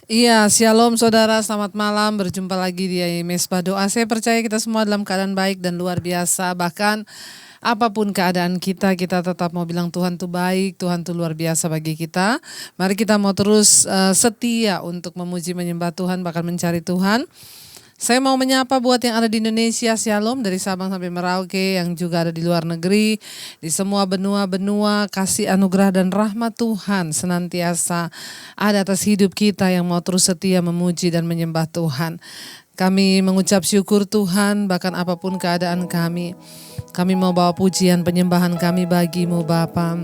Iya, shalom saudara, selamat malam. Berjumpa lagi di Mesbah Doa. Saya percaya kita semua dalam keadaan baik dan luar biasa. Bahkan apapun keadaan kita, kita tetap mau bilang Tuhan tuh baik, Tuhan tuh luar biasa bagi kita. Mari kita mau terus setia untuk memuji menyembah Tuhan, bahkan mencari Tuhan. Saya mau menyapa buat yang ada di Indonesia, Shalom, dari Sabang sampai Merauke, yang juga ada di luar negeri, di semua benua-benua, kasih anugerah dan rahmat Tuhan senantiasa ada atas hidup kita yang mau terus setia memuji dan menyembah Tuhan. Kami mengucap syukur Tuhan, bahkan apapun keadaan kami. Kami mau bawa pujian penyembahan kami bagimu Bapa.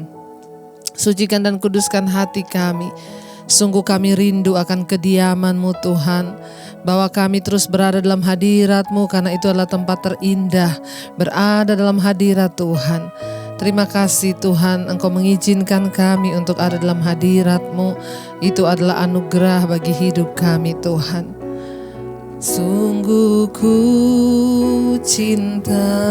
Sucikan dan kuduskan hati kami. Sungguh kami rindu akan kediaman-Mu Tuhan. Bahwa kami terus berada dalam hadirat-Mu karena itu adalah tempat terindah. Berada dalam hadirat Tuhan. Terima kasih Tuhan, Engkau mengizinkan kami untuk ada dalam hadirat-Mu. Itu adalah anugerah bagi hidup kami Tuhan. Sungguh ku cinta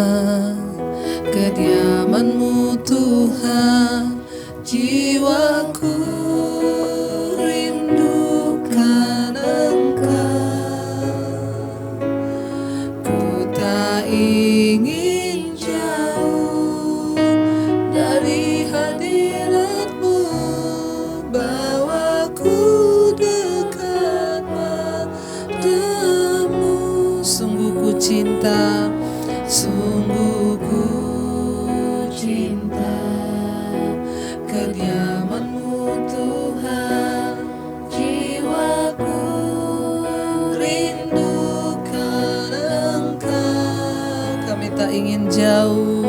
kediaman-Mu Tuhan. Jiwaku rindukan Engkau, ku tak ingin jauh dari hadirat-Mu, bawaku dekat padamu. Sungguh ku cinta, sungguh ku cinta kediaman-Mu Tuhan. Jiwaku rindukan Engkau. Kami tak ingin jauh,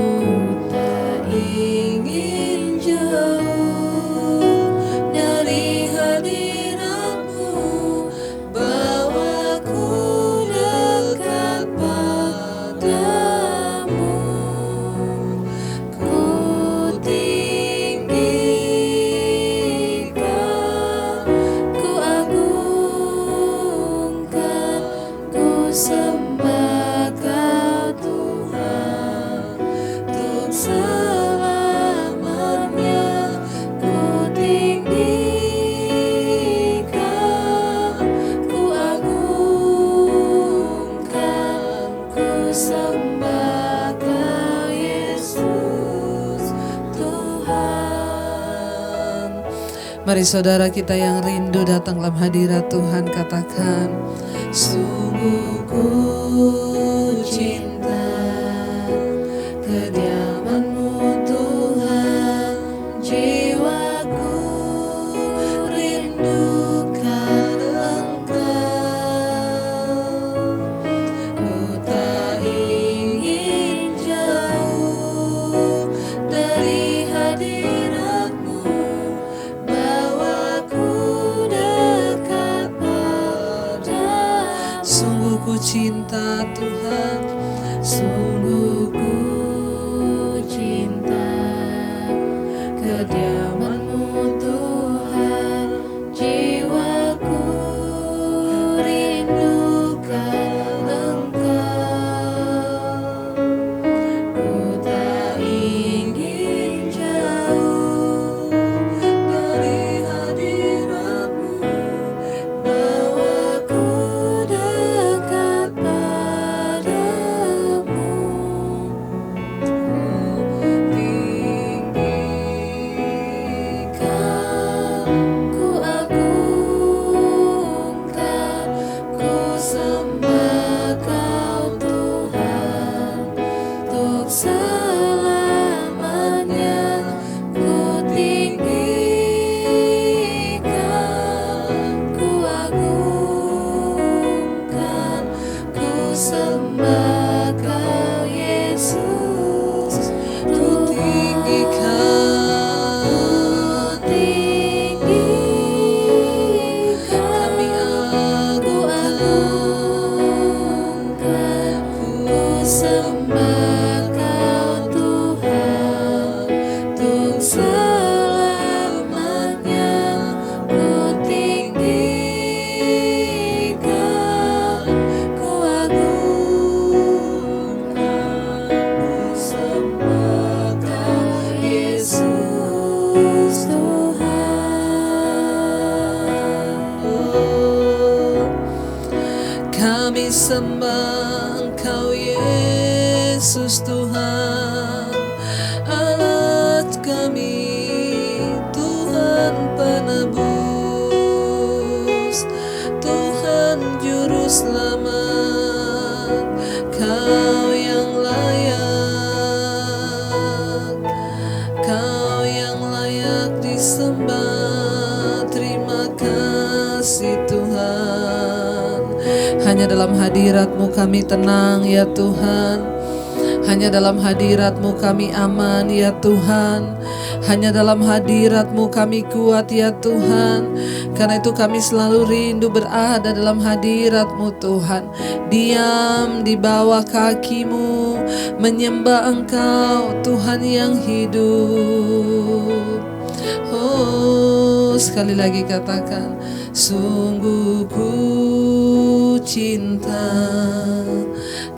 tak ingin jauh dari hadirat-Mu, bawaku dekat padamu. Ku tinggikan, ku agungkan, ku sembah Kau Tuhan, untuk selamanya. Ku tinggikan, ku agungkan, ku sembah Kau Yesus Tuhan. Mari saudara kita yang rindu datang dalam hadirat Tuhan, katakan, sungguh ku cinta kediaman-Mu Tuhan. Jiwaku rindukan Engkau, ku tak ingin jauh dari hadirat-Mu, bawaku dekat padamu. Sungguh ku cinta Tuhan, sungguh ku cinta kediaman-Mu Tuhan. Jiwaku rindukan Engkau, ku tak ingin jauh dari hadirat-Mu, bawaku dekat padamu. sembah Engkau Yesus Tuhan, alat kami, Tuhan penebus, Tuhan juru selamat, Kau yang layak, Kau yang layak disembah. Terima kasih Tuhan. Hanya dalam hadirat-Mu kami tenang ya Tuhan. Hanya dalam hadirat-Mu kami aman ya Tuhan. Hanya dalam hadirat-Mu kami kuat ya Tuhan. Karena itu kami selalu rindu berada dalam hadirat-Mu Tuhan. Diam di bawah kaki-Mu, menyembah Engkau Tuhan yang hidup. Oh, sekali lagi katakan, sungguh ku cinta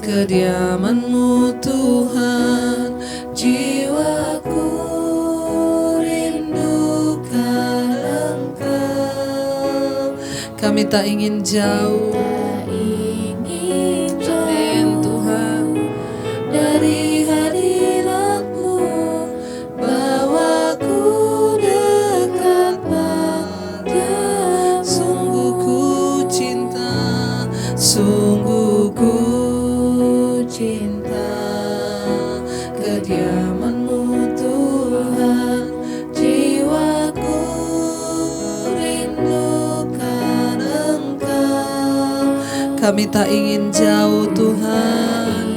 kediaman-Mu Tuhan, jiwaku rindukan Engkau. Kami tak ingin jauh, amin Tuhan, dari hadirat-Mu, bawaku dekat pada. Sungguh ku cinta, sungguh ku cinta kediaman-Mu Tuhan, jiwaku rindukan Engkau. Kami tak ingin jauh Tuhan,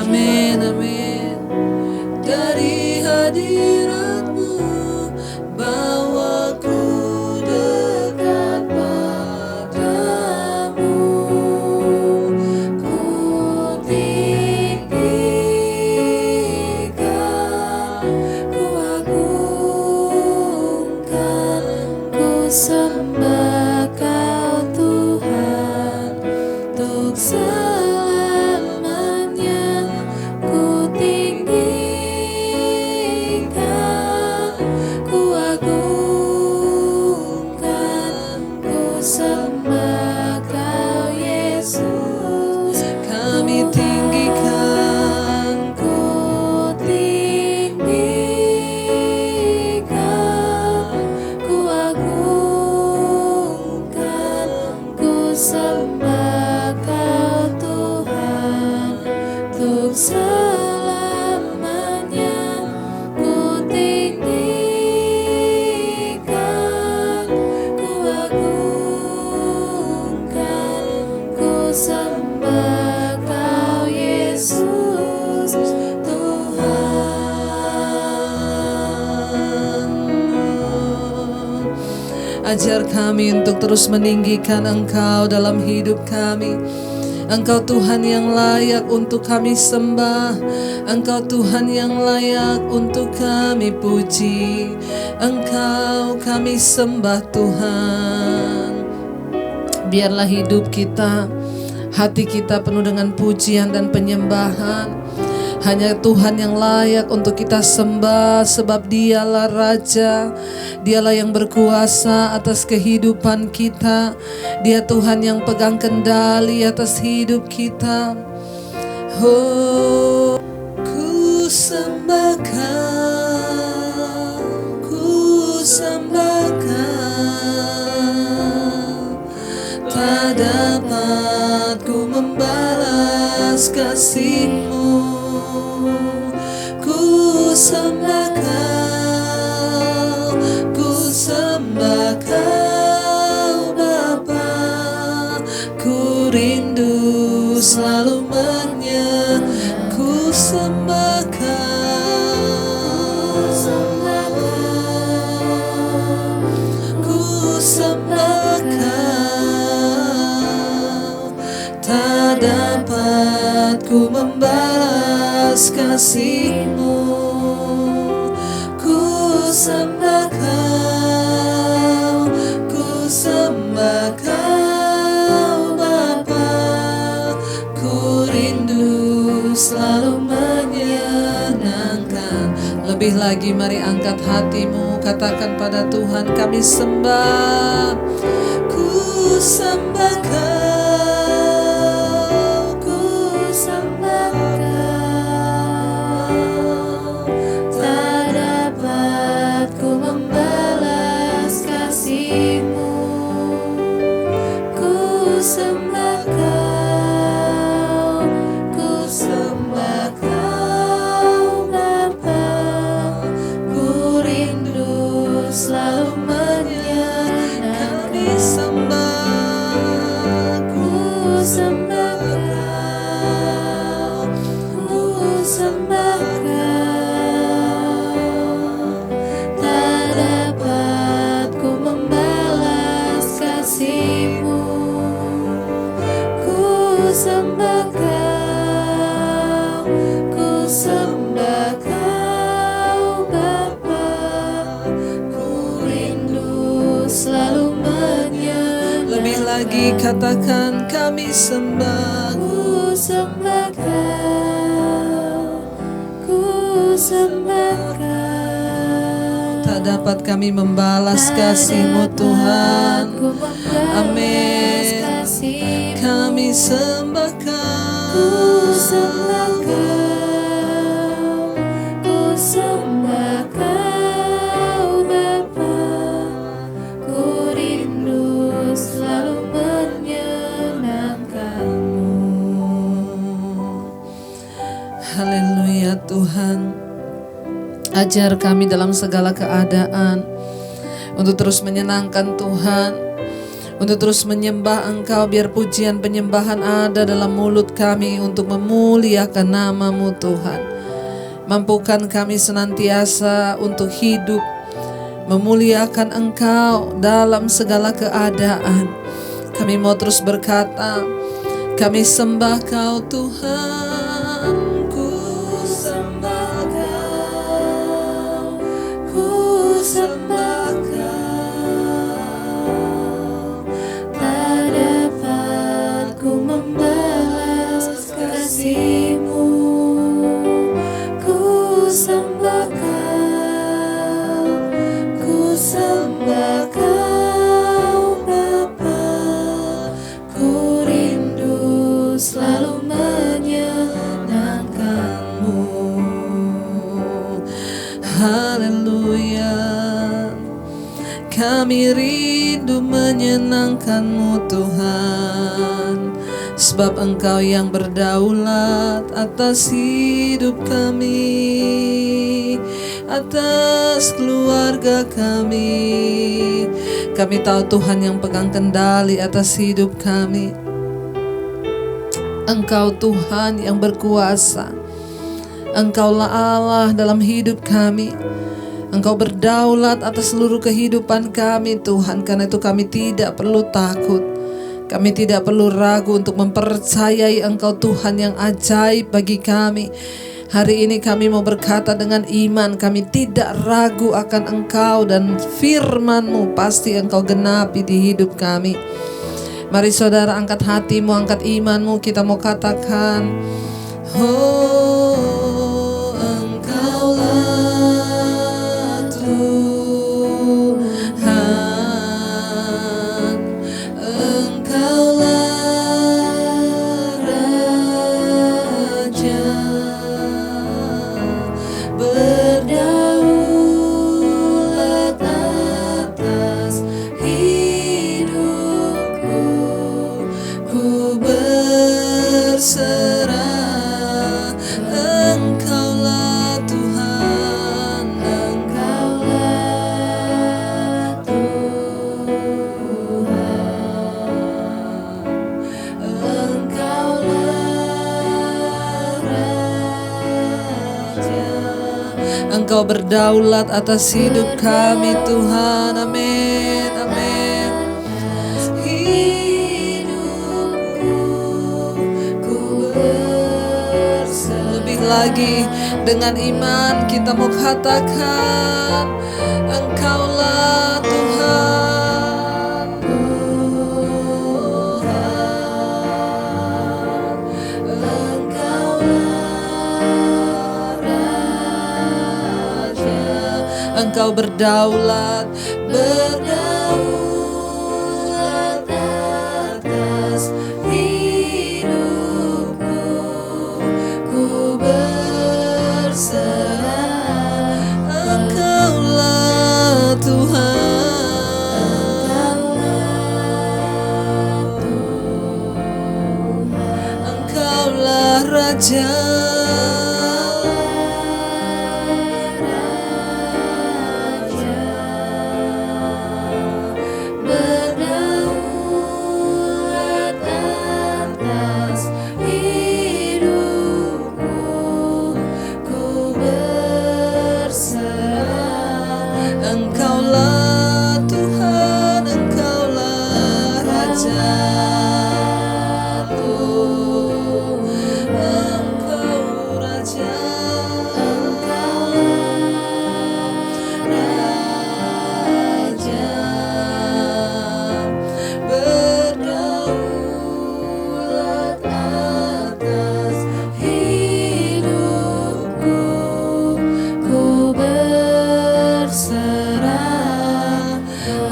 amin amin, dari hadirat-Mu, bawaku dekat padamu. Ku tinggikan, ku agungkan, ku sembah Kau Tuhan untuk selamanya. Ku tinggikan, ku agungkan, ku sembah Kau Yesus. Kami tinggikan, ku tinggikan, ku agungkan, ku sembah Kau Tuhan untuk selamanya. Ku tinggikan, ku agungkan, ku sembah Kau Yesus Tuhan. Ajar kami untuk terus meninggikan Engkau dalam hidup kami. Engkau Tuhan yang layak untuk kami sembah. Engkau Tuhan yang layak untuk kami puji. Engkau kami sembah Tuhan. Biarlah hidup kita, hati kita penuh dengan pujian dan penyembahan. Hanya Tuhan yang layak untuk kita sembah, sebab Dialah Raja, Dialah yang berkuasa atas kehidupan kita. Dia Tuhan yang pegang kendali atas hidup kita. Oh, ku sembah Kau, ku sembah Kau. Tak dapat ku membalas kasih-Mu. Ku sembah Kau, ku sembah Kau Bapa. Ku rindu selalu menyembah. Ku sembah Kau, ku sembah Kau. Tak dapat ku membalas kasih-Mu. Ku sembah Kau, ku sembah Kau Bapa. Ku rindu selalu menyenangkan. Lebih lagi mari angkat hatimu, katakan pada Tuhan, kami sembah. Ku sembah Kau, selalu menyenangkan. Kami sembah, ku sembah Kau, ku sembah Kau. Tak dapat ku membalas kasih-Mu. Ku sembah Kau, ku sembah Kau Bapa. Ku rindu selalu menyenangkan. Lebih lagi katakan kami sembah. Ku sembah Kau, ku sembah Kau. Tak dapat kami membalas kasih-Mu Tuhan. Amin. Kami sembah Kau, ku sembah Kau, ku sembah Kau Bapa. Ku rindu selalu menyenangkan-Mu. Haleluya Tuhan. Ajar kami dalam segala keadaan untuk terus menyenangkan Tuhan, untuk terus menyembah Engkau, biar pujian penyembahan ada dalam mulut kami untuk memuliakan nama-Mu Tuhan. Mampukan kami senantiasa untuk hidup memuliakan Engkau dalam segala keadaan. Kami mau terus berkata, kami sembah Kau Tuhan, ku sembah Kau, ku sembah Kau. Tak dapat ku membalas kasih-Mu. Ku sembah Kau, ku sembah Kau Bapa. Ku rindu selalu menyenangkan-Mu. Haleluya. Kami rindu menyenangkan-Mu Tuhan, sebab Engkau yang berdaulat atas hidup kami, atas keluarga kami. Kami tahu Tuhan yang pegang kendali atas hidup kami. Engkau Tuhan yang berkuasa. Engkaulah Allah dalam hidup kami. Engkau berdaulat atas seluruh kehidupan kami Tuhan. Karena itu kami tidak perlu takut. Kami tidak perlu ragu untuk mempercayai Engkau Tuhan yang ajaib bagi kami. Hari ini kami mau berkata dengan iman, kami tidak ragu akan Engkau dan firman-Mu pasti Engkau genapi di hidup kami. Mari saudara angkat hatimu, angkat imanmu, kita mau katakan, oh Engkaulah Tuhan, Engkaulah Raja, berdaulat atas hidupku. Ku berserah, Engkaulah Tuhan, Engkaulah Tuhan, Engkaulah Raja. Engkau berdaulat atas hidup kami Tuhan, amin, amin. Lebih lagi dengan iman kita mau katakan, Engkaulah Tuhan, Engkaulah Raja. Engkau berdaulat, berdaulat atas hidupku. Ku berserah, Engkaulah Tuhan, Engkaulah Raja.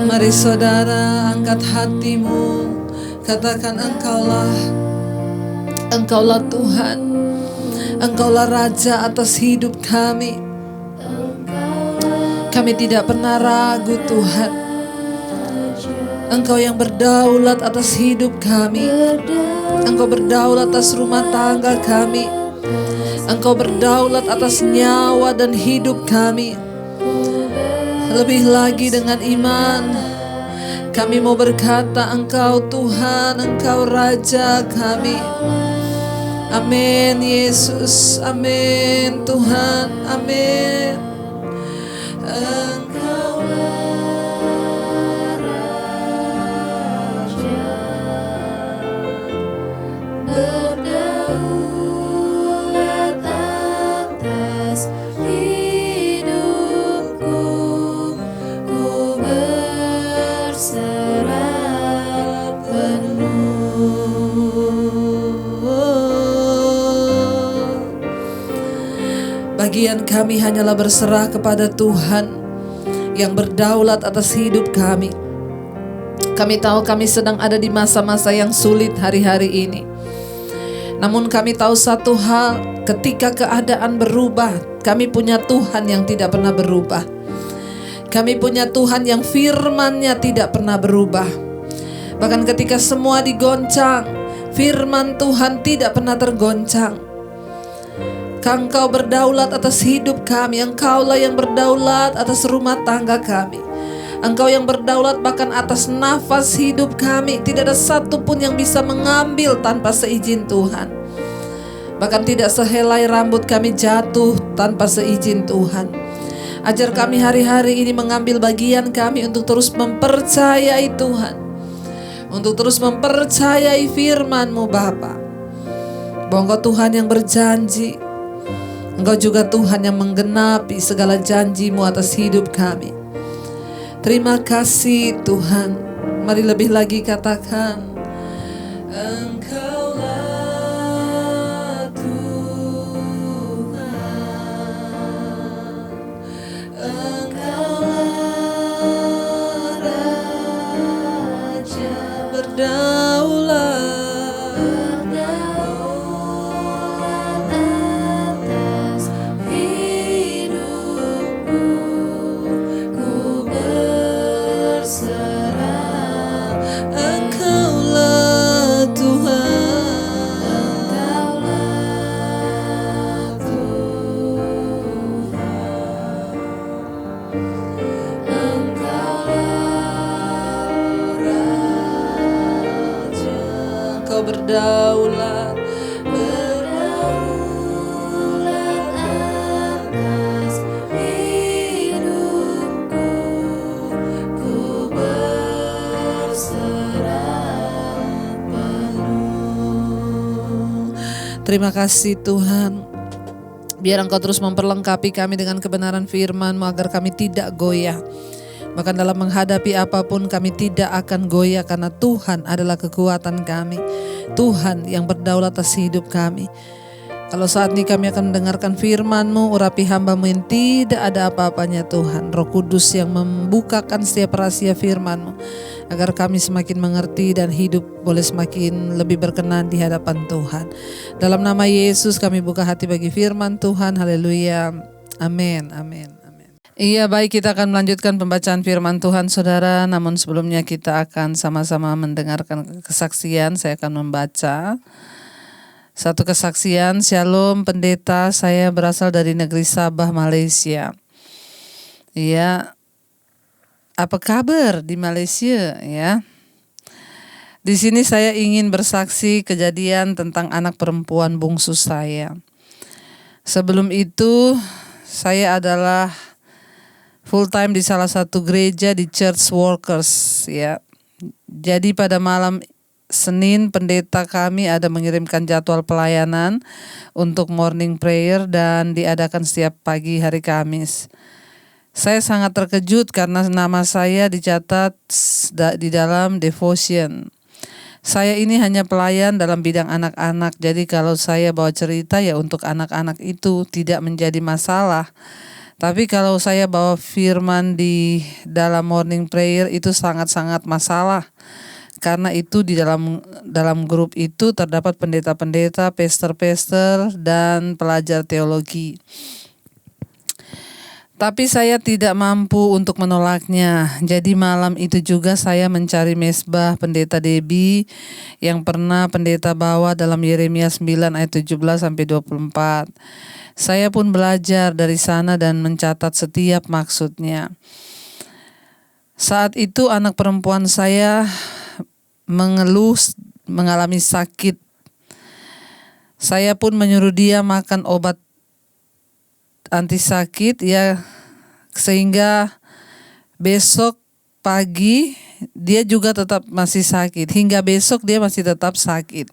Mari saudara angkat hatimu, katakan Engkaulah Tuhan, Engkaulah Raja atas hidup kami. Kami tidak pernah ragu Tuhan, Engkau yang berdaulat atas hidup kami. Engkau berdaulat atas rumah tangga kami. Engkau berdaulat atas nyawa dan hidup kami. Lebih lagi dengan iman, kami mau berkata Engkau Tuhan, Engkau Raja kami. Amin Yesus, amin Tuhan, amin. Engkaulah Raja, berdaulat atas hidupku, ku berserah penuh. Bagian kami hanyalah berserah kepada Tuhan yang berdaulat atas hidup kami. Kami tahu kami sedang ada di masa-masa yang sulit hari-hari ini. Namun kami tahu satu hal, ketika keadaan berubah, kami punya Tuhan yang tidak pernah berubah. Kami punya Tuhan yang firman-Nya tidak pernah berubah. Bahkan ketika semua digoncang, firman Tuhan tidak pernah tergoncang. Engkau berdaulat atas hidup kami. Engkaulah yang berdaulat atas rumah tangga kami. Engkau yang berdaulat bahkan atas nafas hidup kami. Tidak ada satupun yang bisa mengambil tanpa seizin Tuhan. Bahkan tidak sehelai rambut kami jatuh tanpa seizin Tuhan. Ajar kami hari-hari ini mengambil bagian kami untuk terus mempercayai Tuhan, untuk terus mempercayai firman-Mu Bapa. Bahwa Engkau Tuhan yang berjanji, Engkau juga Tuhan yang menggenapi segala janji-Mu atas hidup kami. Terima kasih Tuhan. Mari lebih lagi katakan, Engkaulah Tuhan, Engkaulah Raja berdaulat. Berdaulat, berdaulat atas hidupku, ku berserah penuh. Terima kasih Tuhan. Biar Engkau terus memperlengkapi kami dengan kebenaran firman-Mu agar kami tidak goyah. Bahkan dalam menghadapi apapun kami tidak akan goyah, karena Tuhan adalah kekuatan kami. Tuhan yang berdaulat atas hidup kami. Kalau saat ini kami akan mendengarkan firman-Mu, urapi hamba-Mu yang tidak ada apa-apanya Tuhan. Roh Kudus yang membukakan setiap rahasia firman-Mu, agar kami semakin mengerti dan hidup boleh semakin lebih berkenan di hadapan Tuhan. Dalam nama Yesus kami buka hati bagi firman Tuhan. Haleluya. Amin. Amin. Iya, baik, kita akan melanjutkan pembacaan firman Tuhan saudara. Namun sebelumnya kita akan sama-sama mendengarkan kesaksian. Saya akan membaca satu kesaksian. Shalom pendeta, saya berasal dari negeri Sabah, Malaysia. Iya, apa kabar di Malaysia ya? Di sini saya ingin bersaksi kejadian tentang anak perempuan bungsu saya. Sebelum itu saya adalah full time di salah satu gereja di Church Workers ya. Jadi pada malam Senin pendeta kami ada mengirimkan jadwal pelayanan untuk morning prayer dan diadakan setiap pagi hari Kamis. Saya sangat terkejut karena nama saya dicatat di dalam devotion. Saya ini hanya pelayan dalam bidang anak-anak, jadi kalau saya bawa cerita ya untuk anak-anak itu tidak menjadi masalah. Tapi kalau saya bawa firman di dalam morning prayer itu sangat-sangat masalah. Karena itu di dalam grup itu terdapat pendeta-pendeta, pastor-pastor, dan pelajar teologi. Tapi saya tidak mampu untuk menolaknya. Jadi malam itu juga saya mencari mesbah pendeta Debbie yang pernah pendeta bawa dalam Yeremia 9 ayat 17-24. Saya pun belajar dari sana dan mencatat setiap maksudnya. Saat itu anak perempuan saya mengeluh mengalami sakit. Saya pun menyuruh dia makan obat anti sakit ya, sehingga besok pagi dia juga tetap masih sakit. Hingga besok dia masih tetap sakit.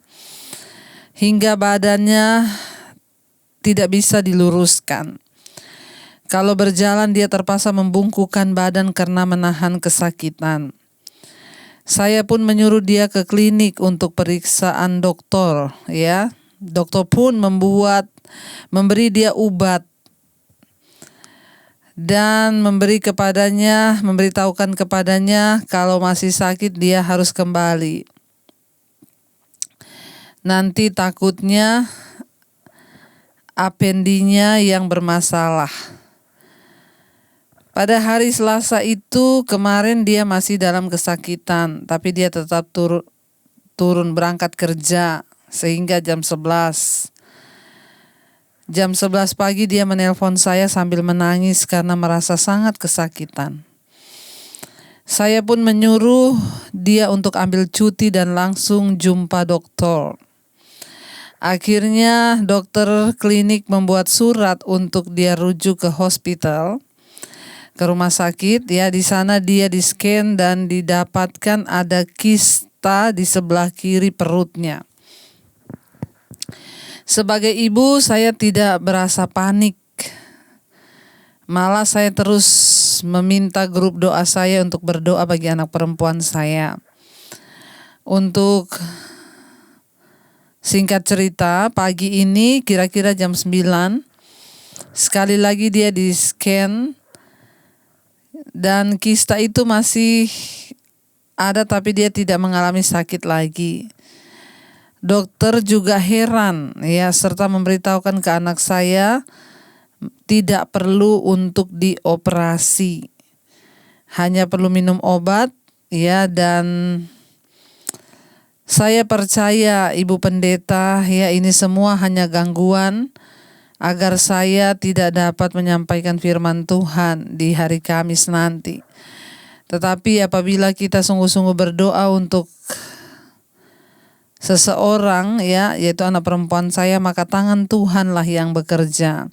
Hingga badannya tidak bisa diluruskan. Kalau berjalan dia terpaksa membungkukkan badan karena menahan kesakitan. Saya pun menyuruh dia ke klinik untuk periksaan dokter ya. Dokter pun memberi dia obat dan memberitahukan kepadanya kalau masih sakit dia harus kembali. Nanti takutnya apendinya yang bermasalah. Pada hari Selasa itu kemarin dia masih dalam kesakitan, tapi dia tetap turun berangkat kerja sehingga jam 11. Jam 11 pagi dia menelpon saya sambil menangis karena merasa sangat kesakitan. Saya pun menyuruh dia untuk ambil cuti dan langsung jumpa dokter. Akhirnya dokter klinik membuat surat untuk dia rujuk ke hospital, ke rumah sakit ya. Di sana dia di-scan dan didapatkan ada kista di sebelah kiri perutnya. Sebagai ibu saya tidak berasa panik. Malah saya terus meminta grup doa saya untuk berdoa bagi anak perempuan saya. Untuk singkat cerita, pagi ini kira-kira jam 9, sekali lagi dia di-scan dan kista itu masih ada tapi dia tidak mengalami sakit lagi. Dokter juga heran ya, serta memberitahukan ke anak saya tidak perlu untuk dioperasi. Hanya perlu minum obat ya, dan saya percaya Ibu Pendeta ya, ini semua hanya gangguan agar saya tidak dapat menyampaikan firman Tuhan di hari Kamis nanti. Tetapi apabila kita sungguh-sungguh berdoa untuk seseorang ya, yaitu anak perempuan saya, maka tangan Tuhanlah yang bekerja.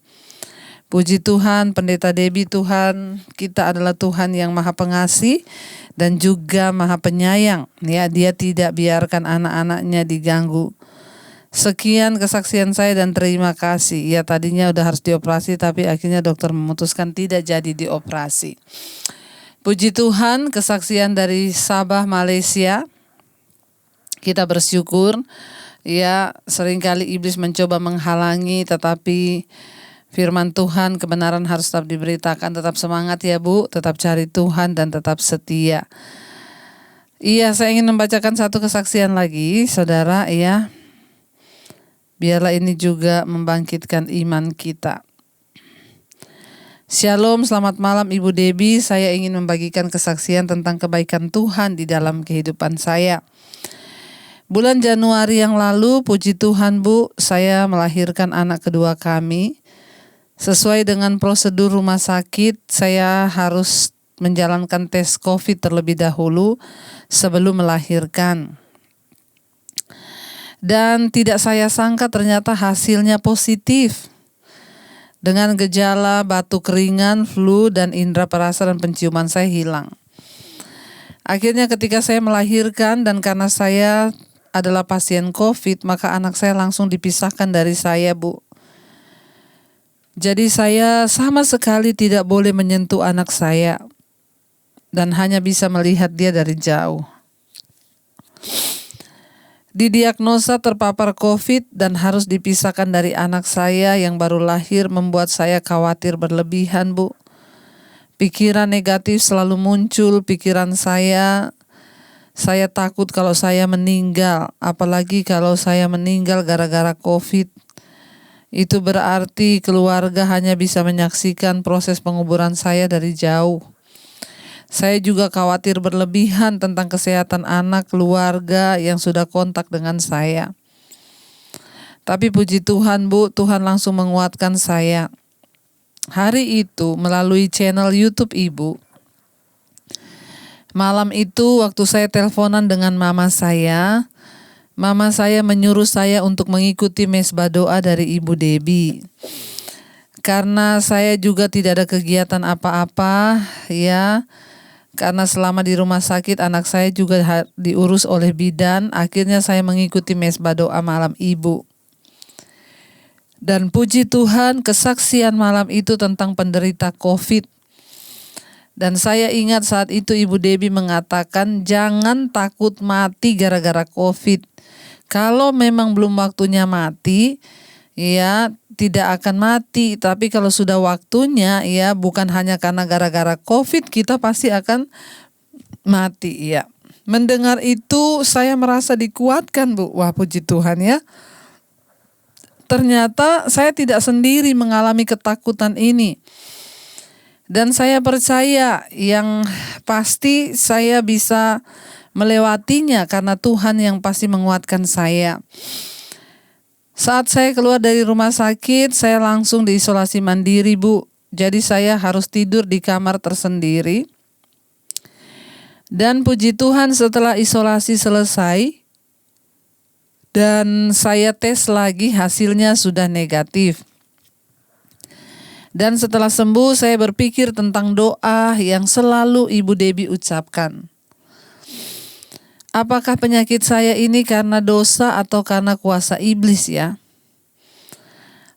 Puji Tuhan, Pendeta Debbie, Tuhan kita adalah Tuhan yang Maha Pengasih dan juga Maha Penyayang ya. Dia tidak biarkan anak-anaknya diganggu. Sekian kesaksian saya dan terima kasih. Ya, tadinya udah harus dioperasi tapi akhirnya dokter memutuskan tidak jadi dioperasi. Puji Tuhan, kesaksian dari Sabah, Malaysia. Kita bersyukur ya, seringkali iblis mencoba menghalangi, tetapi firman Tuhan, kebenaran harus tetap diberitakan. Tetap semangat ya Bu, tetap cari Tuhan dan tetap setia. Iya, saya ingin membacakan satu kesaksian lagi saudara ya. Biarlah ini juga membangkitkan iman kita. Shalom, selamat malam Ibu Debbie. Saya ingin membagikan kesaksian tentang kebaikan Tuhan di dalam kehidupan saya. Bulan Januari yang lalu, puji Tuhan Bu, saya melahirkan anak kedua kami. Sesuai dengan prosedur rumah sakit, saya harus menjalankan tes COVID terlebih dahulu sebelum melahirkan. Dan tidak saya sangka ternyata hasilnya positif. Dengan gejala batuk ringan, flu, dan indera perasa dan penciuman saya hilang. Akhirnya ketika saya melahirkan dan karena saya adalah pasien COVID, maka anak saya langsung dipisahkan dari saya Bu. Jadi saya sama sekali tidak boleh menyentuh anak saya dan hanya bisa melihat dia dari jauh. Didiagnosa terpapar COVID dan harus dipisahkan dari anak saya yang baru lahir membuat saya khawatir berlebihan, Bu. Pikiran negatif selalu muncul, pikiran saya takut kalau saya meninggal, apalagi kalau saya meninggal gara-gara COVID. Itu berarti keluarga hanya bisa menyaksikan proses penguburan saya dari jauh. Saya juga khawatir berlebihan tentang kesehatan anak keluarga yang sudah kontak dengan saya. Tapi puji Tuhan, Bu, Tuhan langsung menguatkan saya. Hari itu melalui channel YouTube Ibu, malam itu waktu saya teleponan dengan mama saya menyuruh saya untuk mengikuti mesbah doa dari Ibu Debbie. Karena saya juga tidak ada kegiatan apa-apa, ya. Karena selama di rumah sakit anak saya juga diurus oleh bidan, akhirnya saya mengikuti mesbah doa malam Ibu. Dan puji Tuhan, kesaksian malam itu tentang penderita COVID. Dan saya ingat saat itu Ibu Debbie mengatakan, jangan takut mati gara-gara COVID. Kalau memang belum waktunya mati, ya tidak akan mati. Tapi kalau sudah waktunya, ya bukan hanya karena gara-gara COVID, kita pasti akan mati, ya. Mendengar itu saya merasa dikuatkan, Bu. Wah, puji Tuhan, ya. Ternyata saya tidak sendiri mengalami ketakutan ini. Dan saya percaya yang pasti saya bisa melewatinya karena Tuhan yang pasti menguatkan saya. Saat saya keluar dari rumah sakit, saya langsung diisolasi mandiri, Bu. Jadi saya harus tidur di kamar tersendiri. Dan puji Tuhan setelah isolasi selesai, dan saya tes lagi, hasilnya sudah negatif. Dan setelah sembuh, saya berpikir tentang doa yang selalu Ibu Debbie ucapkan. Apakah penyakit saya ini karena dosa atau karena kuasa iblis, ya?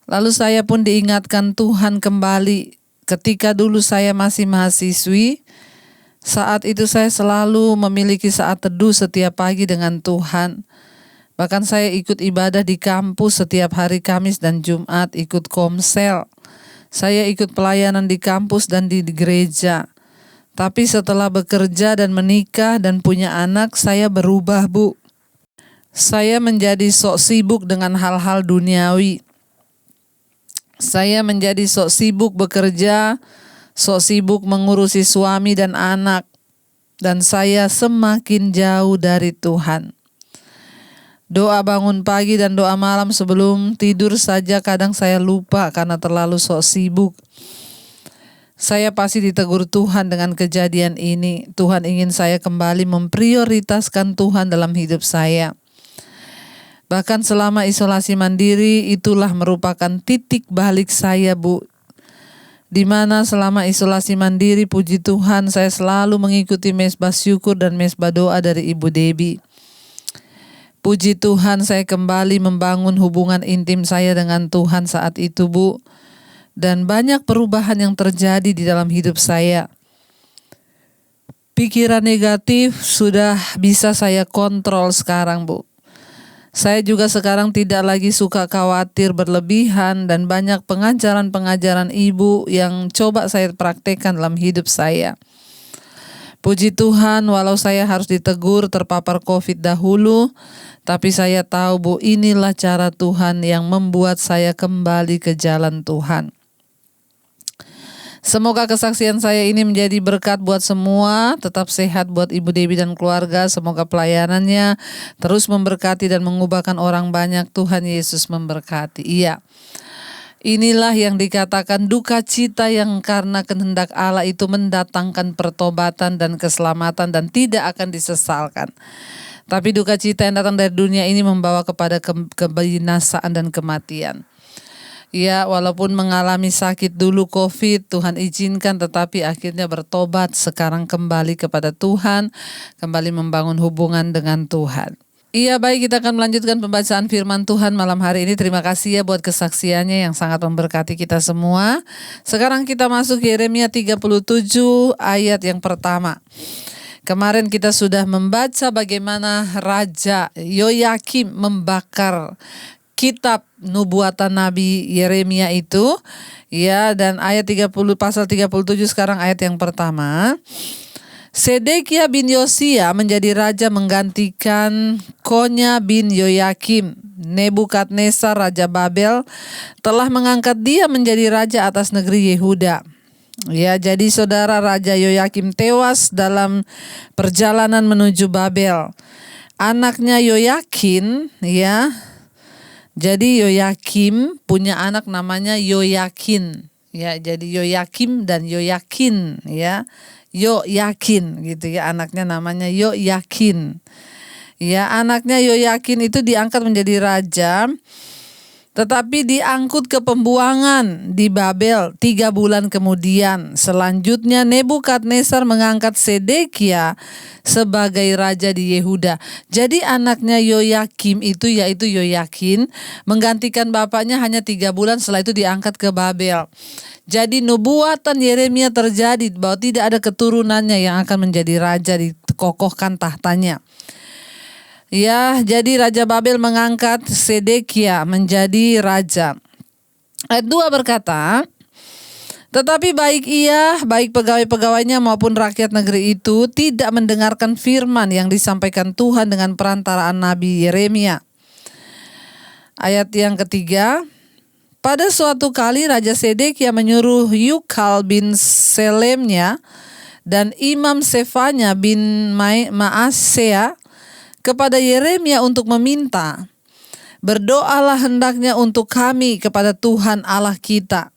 Lalu saya pun diingatkan Tuhan kembali ketika dulu saya masih mahasiswi. Saat itu saya selalu memiliki saat teduh setiap pagi dengan Tuhan. Bahkan saya ikut ibadah di kampus setiap hari Kamis dan Jumat, ikut komsel. Saya ikut pelayanan di kampus dan di gereja. Tapi setelah bekerja dan menikah dan punya anak, saya berubah, Bu. Saya menjadi sok sibuk dengan hal-hal duniawi. Saya menjadi sok sibuk bekerja, sok sibuk mengurusi suami dan anak. Dan saya semakin jauh dari Tuhan. Doa bangun pagi dan doa malam sebelum tidur saja kadang saya lupa karena terlalu sok sibuk. Saya pasti ditegur Tuhan dengan kejadian ini. Tuhan ingin saya kembali memprioritaskan Tuhan dalam hidup saya. Bahkan selama isolasi mandiri itulah merupakan titik balik saya, Bu. Di mana selama isolasi mandiri, puji Tuhan, saya selalu mengikuti mesbah syukur dan mesbah doa dari Ibu Debbie. Puji Tuhan, saya kembali membangun hubungan intim saya dengan Tuhan saat itu, Bu. Dan banyak perubahan yang terjadi di dalam hidup saya. Pikiran negatif sudah bisa saya kontrol sekarang, Bu. Saya juga sekarang tidak lagi suka khawatir berlebihan dan banyak pengajaran-pengajaran Ibu yang coba saya praktekkan dalam hidup saya. Puji Tuhan, walau saya harus ditegur terpapar COVID dahulu, tapi saya tahu, Bu, inilah cara Tuhan yang membuat saya kembali ke jalan Tuhan. Semoga kesaksian saya ini menjadi berkat buat semua, tetap sehat buat Ibu Debbie dan keluarga, semoga pelayanannya terus memberkati dan mengubahkan orang banyak. Tuhan Yesus memberkati. Iya. Inilah yang dikatakan duka cita yang karena kehendak Allah itu mendatangkan pertobatan dan keselamatan dan tidak akan disesalkan. Tapi duka cita yang datang dari dunia ini membawa kepada kebinasaan dan kematian. Ya, walaupun mengalami sakit dulu COVID, Tuhan izinkan, tetapi akhirnya bertobat, sekarang kembali kepada Tuhan, kembali membangun hubungan dengan Tuhan. Iya, baik, kita akan melanjutkan pembacaan firman Tuhan malam hari ini. Terima kasih ya buat kesaksiannya yang sangat memberkati kita semua. Sekarang kita masuk Yeremia 37 ayat yang pertama. Kemarin kita sudah membaca bagaimana Raja Yoyakim membakar kitab nubuatan Nabi Yeremia itu, ya, dan ayat 30 pasal 37 sekarang ayat yang pertama. Sedekia bin Yosia menjadi raja menggantikan Konya bin Yoyakim. Nebukadnezar raja Babel telah mengangkat dia menjadi raja atas negeri Yehuda. Ya, jadi saudara, Raja Yoyakim tewas dalam perjalanan menuju Babel. Anaknya Yoyakin, ya. Jadi Yoyakim punya anak namanya Yoyakin. Ya, jadi Yoyakim dan Yoyakin, ya. Yoyakin gitu ya, anaknya namanya Yoyakin. Ya, anaknya Yoyakin itu diangkat menjadi raja, tetapi diangkut ke pembuangan di Babel 3 bulan kemudian. Selanjutnya Nebukadnezar mengangkat Sedekia sebagai raja di Yehuda. Jadi anaknya Yoyakim itu, yaitu Yoyakin, menggantikan bapaknya hanya 3 bulan, setelah itu diangkat ke Babel. Jadi nubuatan Yeremia terjadi bahwa tidak ada keturunannya yang akan menjadi raja, dikokohkan tahtanya. Ya, jadi Raja Babel mengangkat Sedekia menjadi raja. Ayat 2 berkata, tetapi baik pegawai-pegawainya maupun rakyat negeri itu tidak mendengarkan firman yang disampaikan Tuhan dengan perantaraan Nabi Yeremia. Ayat yang ketiga, pada suatu kali Raja Sedekia menyuruh Yukal bin Selemnya dan Imam Sefanya bin Maasea kepada Yeremia untuk meminta, berdoalah hendaknya untuk kami kepada Tuhan Allah kita.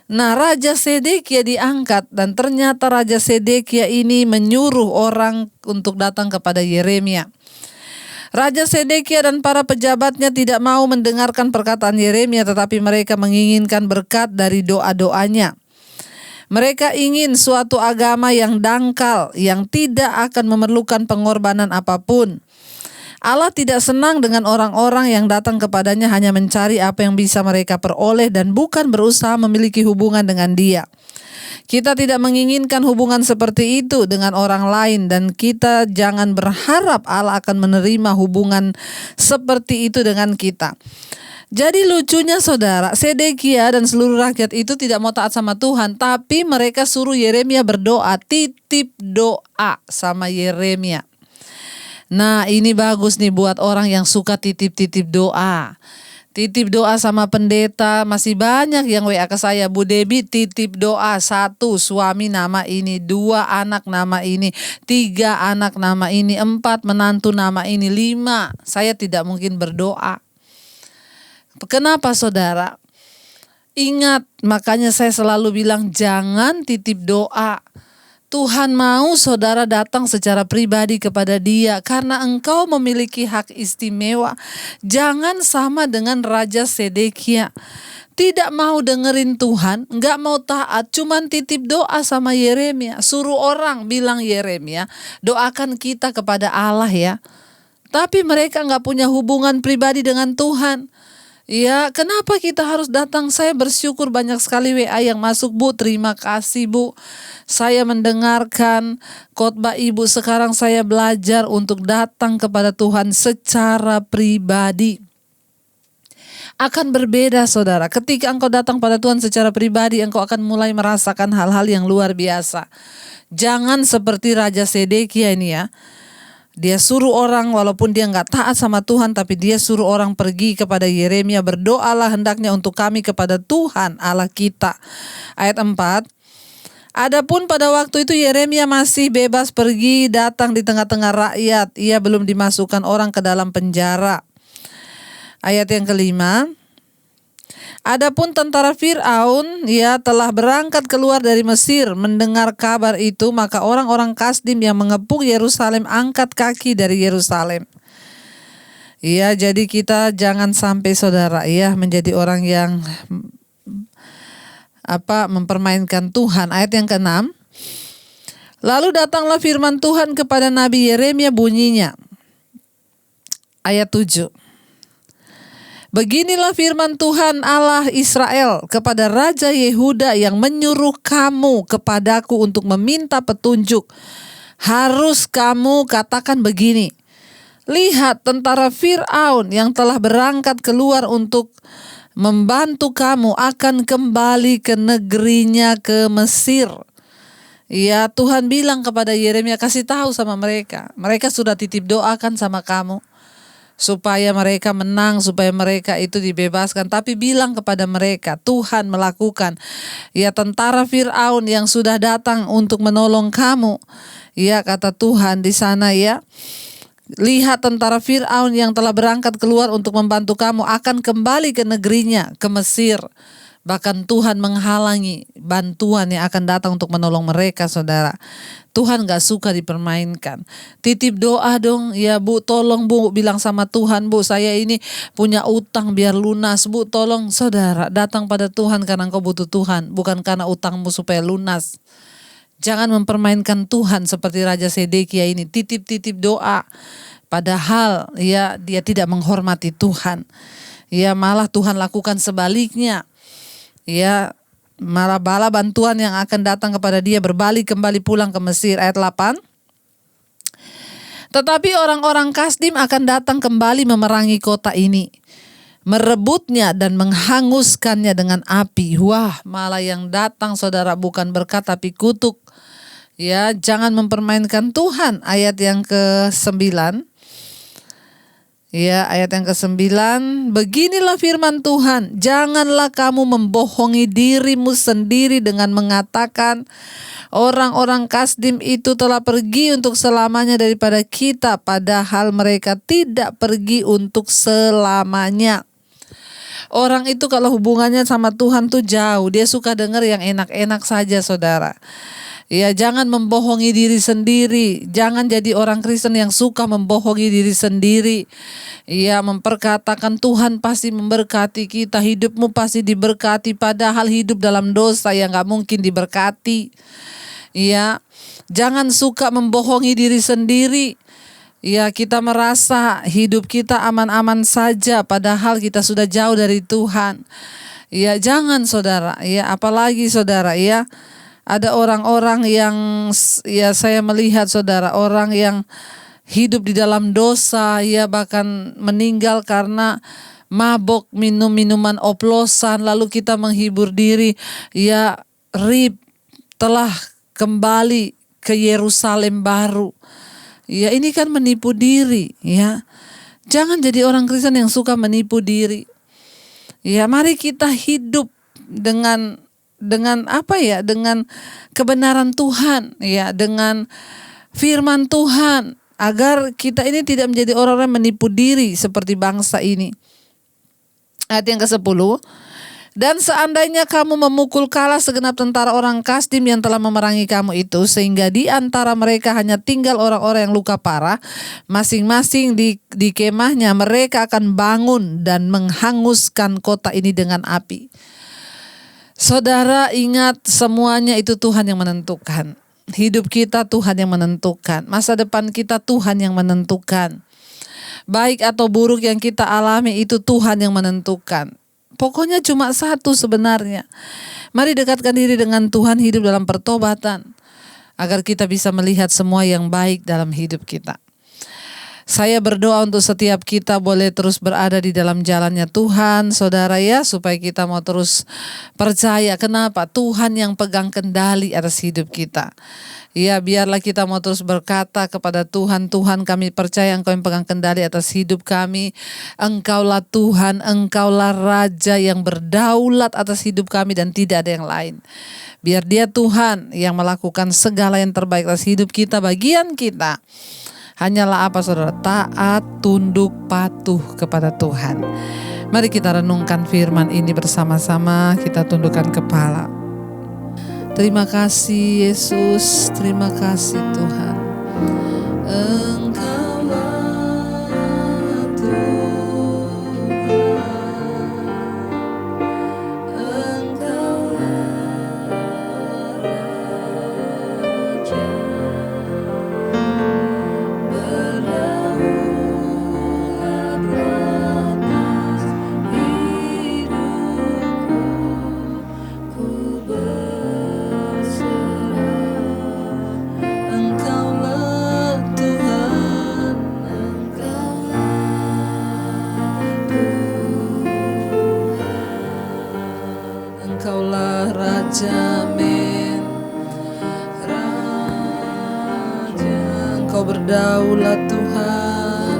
Nah, Raja Sedekia diangkat, dan ternyata Raja Sedekia ini menyuruh orang untuk datang kepada Yeremia. Raja Sedekia dan para pejabatnya tidak mau mendengarkan perkataan Yeremia, tetapi mereka menginginkan berkat dari doa-doanya. Mereka ingin suatu agama yang dangkal, yang tidak akan memerlukan pengorbanan apapun. Allah tidak senang dengan orang-orang yang datang kepadanya hanya mencari apa yang bisa mereka peroleh dan bukan berusaha memiliki hubungan dengan Dia. Kita tidak menginginkan hubungan seperti itu dengan orang lain, dan kita jangan berharap Allah akan menerima hubungan seperti itu dengan kita. Jadi lucunya saudara, Sedekia dan seluruh rakyat itu tidak mau taat sama Tuhan, tapi mereka suruh Yeremia berdoa, titip doa sama Yeremia. Nah, ini bagus nih buat orang yang suka titip-titip doa. Titip doa sama pendeta. Masih banyak yang WA ke saya, Bu Debi titip doa, 1 suami nama ini, 2 anak nama ini, 3 anak nama ini, 4 menantu nama ini, 5 saya tidak mungkin berdoa. Kenapa saudara? Ingat, makanya saya selalu bilang jangan titip doa. Tuhan mau saudara datang secara pribadi kepada Dia karena engkau memiliki hak istimewa. Jangan sama dengan Raja Sedekia. Tidak mau dengerin Tuhan, gak mau taat, cuman titip doa sama Yeremia. Suruh orang bilang, Yeremia, doakan kita kepada Allah ya. Tapi mereka gak punya hubungan pribadi dengan Tuhan. Ya, kenapa kita harus datang? Saya bersyukur banyak sekali WA yang masuk, Bu. Terima kasih, Bu. Saya mendengarkan khotbah Ibu. Sekarang saya belajar untuk datang kepada Tuhan secara pribadi. Akan berbeda saudara. Ketika engkau datang pada Tuhan secara pribadi, engkau akan mulai merasakan hal-hal yang luar biasa. Jangan seperti Raja Sedekia ini ya. Dia suruh orang, walaupun dia gak taat sama Tuhan, tapi dia suruh orang pergi kepada Yeremia, berdoalah hendaknya untuk kami kepada Tuhan Allah kita. Ayat 4, adapun pada waktu itu Yeremia masih bebas pergi datang di tengah-tengah rakyat. Ia belum dimasukkan orang ke dalam penjara. Ayat yang kelima, adapun tentara Fir'aun telah berangkat keluar dari Mesir. Mendengar kabar itu, maka orang-orang Kasdim yang mengepung Yerusalem angkat kaki dari Yerusalem. Jadi kita jangan sampai saudara menjadi orang yang mempermainkan Tuhan. Ayat yang ke-6, lalu datanglah firman Tuhan kepada Nabi Yeremia, bunyinya. Ayat 7, beginilah firman Tuhan Allah Israel kepada Raja Yehuda yang menyuruh kamu kepadaku untuk meminta petunjuk. harus kamu katakan begini, lihat tentara Fir'aun yang telah berangkat keluar untuk membantu kamu akan kembali ke negerinya, ke Mesir. Ya, Tuhan bilang kepada Yeremia, kasih tahu sama mereka. Mereka sudah titip doakan sama kamu supaya mereka menang, supaya mereka itu dibebaskan. Tapi bilang kepada mereka, Tuhan melakukan. Ya, tentara Fir'aun yang sudah datang untuk menolong kamu. Ya, kata Tuhan di sana ya. Lihat tentara Fir'aun yang telah berangkat keluar untuk membantu kamu akan kembali ke negerinya, ke Mesir. Bahkan Tuhan menghalangi bantuan yang akan datang untuk menolong mereka, saudara. Tuhan gak suka dipermainkan. Titip doa dong, ya Bu, tolong Bu, bilang sama Tuhan, Bu, saya ini punya utang biar lunas. Bu, tolong saudara, datang pada Tuhan karena engkau butuh Tuhan, bukan karena utangmu supaya lunas. Jangan mempermainkan Tuhan seperti Raja Sedekia ini, titip-titip doa. Padahal ya dia tidak menghormati Tuhan. Ya malah Tuhan lakukan sebaliknya. Ya, malah bala bantuan yang akan datang kepada dia berbalik kembali pulang ke Mesir. Ayat 8. Tetapi orang-orang Kasdim akan datang kembali memerangi kota ini, merebutnya dan menghanguskannya dengan api. Wah, malah yang datang saudara bukan berkat tapi kutuk. Ya, jangan mempermainkan Tuhan. Ayat yang ke-9. Ya, ayat yang ke-9, beginilah firman Tuhan, janganlah kamu membohongi dirimu sendiri dengan mengatakan, orang-orang Kasdim itu telah pergi untuk selamanya daripada kita, padahal mereka tidak pergi untuk selamanya. Orang itu kalau hubungannya sama Tuhan tuh jauh, dia suka dengar yang enak-enak saja, saudara. Ya, jangan membohongi diri sendiri. Jangan jadi orang Kristen yang suka membohongi diri sendiri. Ya, memperkatakan Tuhan pasti memberkati kita, hidupmu pasti diberkati, padahal hidup dalam dosa yang gak mungkin diberkati. Ya, jangan suka membohongi diri sendiri. Ya, kita merasa hidup kita aman-aman saja, padahal kita sudah jauh dari Tuhan. Ya, jangan saudara. Ya, apalagi saudara ya. Ada orang-orang yang ya saya melihat saudara, orang yang hidup di dalam dosa, ya bahkan meninggal karena mabok, minum minuman oplosan, lalu kita menghibur diri, ya Rib telah kembali ke Yerusalem baru. Ya ini kan menipu diri, ya. Jangan jadi orang Kristen yang suka menipu diri. Ya mari kita hidup dengan apa ya, dengan kebenaran Tuhan, ya, dengan firman Tuhan, agar kita ini tidak menjadi orang-orang menipu diri seperti bangsa ini. Ayat yang ke-10, dan seandainya kamu memukul kalah segenap tentara orang Kasdim yang telah memerangi kamu itu, sehingga di antara mereka hanya tinggal orang-orang yang luka parah, masing-masing di kemahnya, mereka akan bangun dan menghanguskan kota ini dengan api. Saudara ingat, semuanya itu Tuhan yang menentukan. Hidup kita Tuhan yang menentukan. Masa depan kita Tuhan yang menentukan. Baik atau buruk yang kita alami itu Tuhan yang menentukan. Pokoknya cuma satu sebenarnya. Mari dekatkan diri dengan Tuhan, hidup dalam pertobatan, agar kita bisa melihat semua yang baik dalam hidup kita. Saya berdoa untuk setiap kita boleh terus berada di dalam jalannya Tuhan, saudara ya, supaya kita mau terus percaya. Kenapa? Tuhan yang pegang kendali atas hidup kita. Ya, biarlah kita mau terus berkata kepada Tuhan, Tuhan kami percaya Engkau yang pegang kendali atas hidup kami. Engkaulah Tuhan, Engkaulah Raja yang berdaulat atas hidup kami dan tidak ada yang lain. Biar Dia Tuhan yang melakukan segala yang terbaik atas hidup kita, bagian kita hanyalah apa saudara? Taat, tunduk, patuh kepada Tuhan. Mari kita renungkan firman ini bersama-sama, kita tundukkan kepala. Terima kasih Yesus, terima kasih Tuhan. Engkau Engkau berdaulat Tuhan.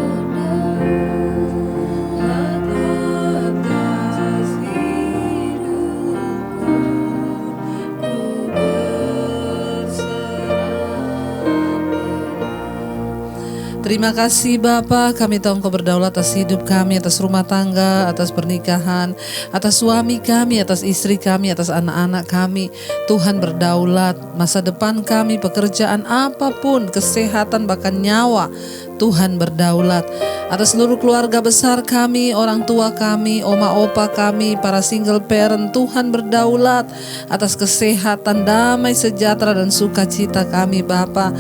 Terima kasih Bapa, kami tahu Engkau berdaulat atas hidup kami, atas rumah tangga, atas pernikahan, atas suami kami, atas istri kami, atas anak-anak kami. Tuhan berdaulat, masa depan kami, pekerjaan apapun, kesehatan bahkan nyawa, Tuhan berdaulat. Atas seluruh keluarga besar kami, orang tua kami, oma opa kami, para single parent, Tuhan berdaulat atas kesehatan, damai, sejahtera dan sukacita kami Bapa.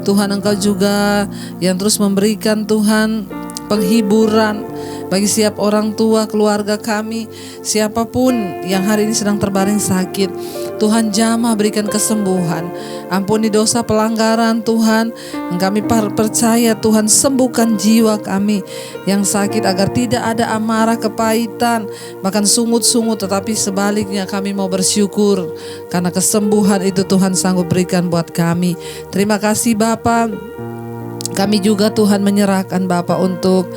Tuhan Engkau juga yang terus memberikan Tuhan penghiburan bagi setiap orang tua keluarga kami, siapapun yang hari ini sedang terbaring sakit. Tuhan jamah berikan kesembuhan, ampuni dosa pelanggaran Tuhan. Kami percaya Tuhan sembuhkan jiwa kami yang sakit agar tidak ada amarah, kepahitan, bahkan sungut-sungut, tetapi sebaliknya kami mau bersyukur karena kesembuhan itu Tuhan sanggup berikan buat kami. Terima kasih Bapa. Kami juga Tuhan menyerahkan Bapa untuk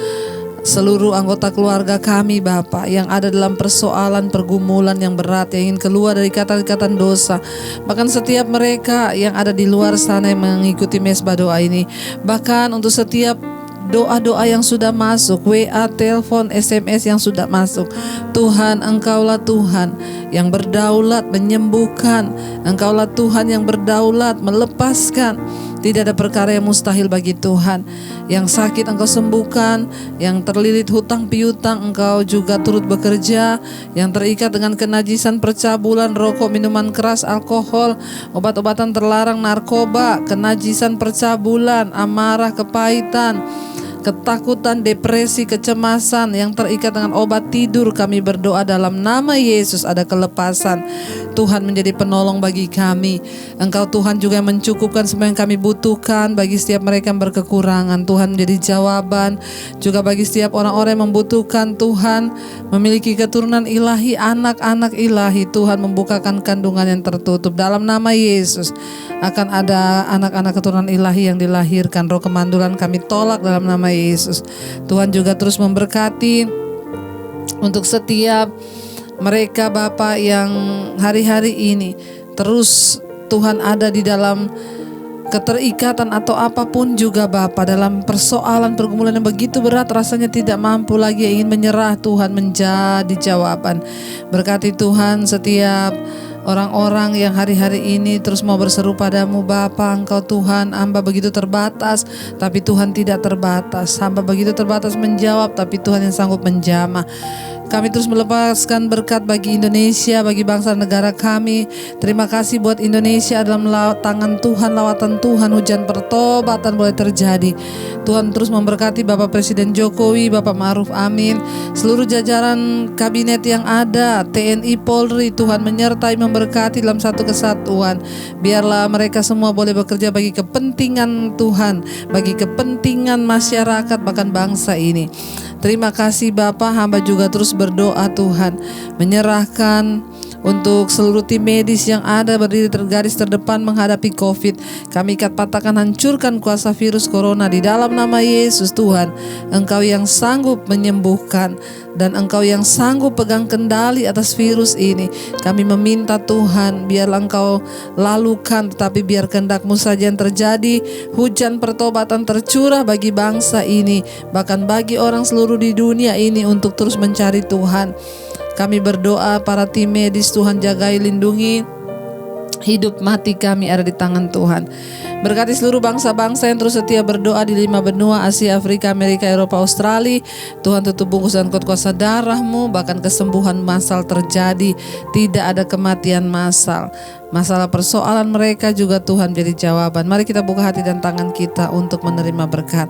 seluruh anggota keluarga kami Bapa yang ada dalam persoalan pergumulan yang berat, yang ingin keluar dari ikatan-ikatan dosa. Bahkan setiap mereka yang ada di luar sana yang mengikuti mesbah doa ini, bahkan untuk setiap doa-doa yang sudah masuk, WA, telepon, SMS yang sudah masuk, Tuhan Engkaulah Tuhan yang berdaulat menyembuhkan, Engkaulah Tuhan yang berdaulat melepaskan. Tidak ada perkara yang mustahil bagi Tuhan. Yang sakit Engkau sembuhkan, yang terlilit hutang piutang Engkau juga turut bekerja, yang terikat dengan kenajisan percabulan, rokok, minuman keras, alkohol, obat-obatan terlarang, narkoba, kenajisan percabulan, amarah, kepahitan, ketakutan, depresi, kecemasan yang terikat dengan obat tidur, kami berdoa dalam nama Yesus ada kelepasan. Tuhan menjadi penolong bagi kami. Engkau Tuhan juga yang mencukupkan semua yang kami butuhkan bagi setiap mereka yang berkekurangan. Tuhan menjadi jawaban juga bagi setiap orang-orang yang membutuhkan Tuhan memiliki keturunan ilahi, anak-anak ilahi. Tuhan membukakan kandungan yang tertutup. Dalam nama Yesus akan ada anak-anak keturunan ilahi yang dilahirkan. Roh kemandulan kami tolak dalam nama Yesus. Tuhan juga terus memberkati untuk setiap mereka Bapa yang hari-hari ini terus Tuhan ada di dalam keterikatan atau apapun juga Bapa, dalam persoalan pergumulan yang begitu berat, rasanya tidak mampu lagi, ingin menyerah, Tuhan menjadi jawaban. Berkati Tuhan setiap orang-orang yang hari-hari ini terus mau berseru padamu Bapa. Engkau Tuhan, hamba begitu terbatas, tapi Tuhan tidak terbatas. Hamba begitu terbatas menjawab, tapi Tuhan yang sanggup menjamah. Kami terus melepaskan berkat bagi Indonesia, bagi bangsa negara kami. Terima kasih buat Indonesia dalam tangan Tuhan, lawatan Tuhan, hujan pertobatan boleh terjadi. Tuhan terus memberkati Bapak Presiden Jokowi, Bapak Ma'ruf Amin, seluruh jajaran kabinet yang ada, TNI, Polri. Tuhan menyertai, memberkati dalam satu kesatuan. Biarlah mereka semua boleh bekerja bagi kepentingan Tuhan, bagi kepentingan masyarakat bahkan bangsa ini. Terima kasih Bapak, hamba juga terus berdoa Tuhan, menyerahkan untuk seluruh tim medis yang ada berdiri tergaris terdepan menghadapi COVID. Kami ikat, patahkan, hancurkan kuasa virus corona di dalam nama Yesus. Tuhan, Engkau yang sanggup menyembuhkan dan Engkau yang sanggup pegang kendali atas virus ini. Kami meminta Tuhan, biarlah Engkau lalukan, tetapi biar kehendak-Mu saja yang terjadi. Hujan pertobatan tercurah bagi bangsa ini, bahkan bagi orang seluruh di dunia ini untuk terus mencari Tuhan. Kami berdoa para tim medis, Tuhan jagai, lindungi, hidup mati kami ada di tangan Tuhan. Berkati seluruh bangsa-bangsa yang terus setia berdoa di 5 benua, Asia, Afrika, Amerika, Eropa, Australia. Tuhan tutup bungkus dan kuasa darah-Mu, bahkan kesembuhan massal terjadi, tidak ada kematian massal. Masalah persoalan mereka juga Tuhan jadi jawaban. Mari kita buka hati dan tangan kita untuk menerima berkat.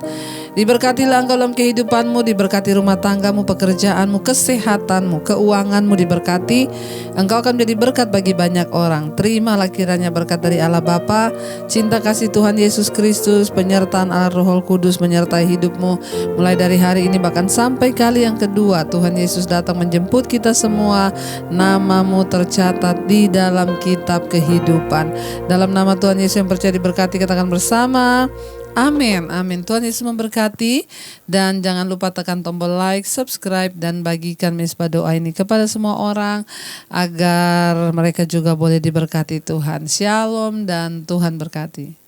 Diberkatilah Engkau dalam kehidupanmu, diberkati rumah tanggamu, pekerjaanmu, kesehatanmu, keuanganmu diberkati. Engkau akan menjadi berkat bagi banyak orang. Terimalah kiranya berkat dari Allah Bapa, cinta kasih Tuhan Yesus Kristus, penyertaan Allah Roh Kudus menyertai hidupmu mulai dari hari ini bahkan sampai kali yang kedua Tuhan Yesus datang menjemput kita semua. Namamu tercatat di dalam kitab kehidupan. Dalam nama Tuhan Yesus yang percaya diberkati, katakan bersama, Amin, amin. Tuhan Yesus memberkati dan jangan lupa tekan tombol like, subscribe dan bagikan Mesbah Doa ini kepada semua orang agar mereka juga boleh diberkati Tuhan. Shalom dan Tuhan berkati.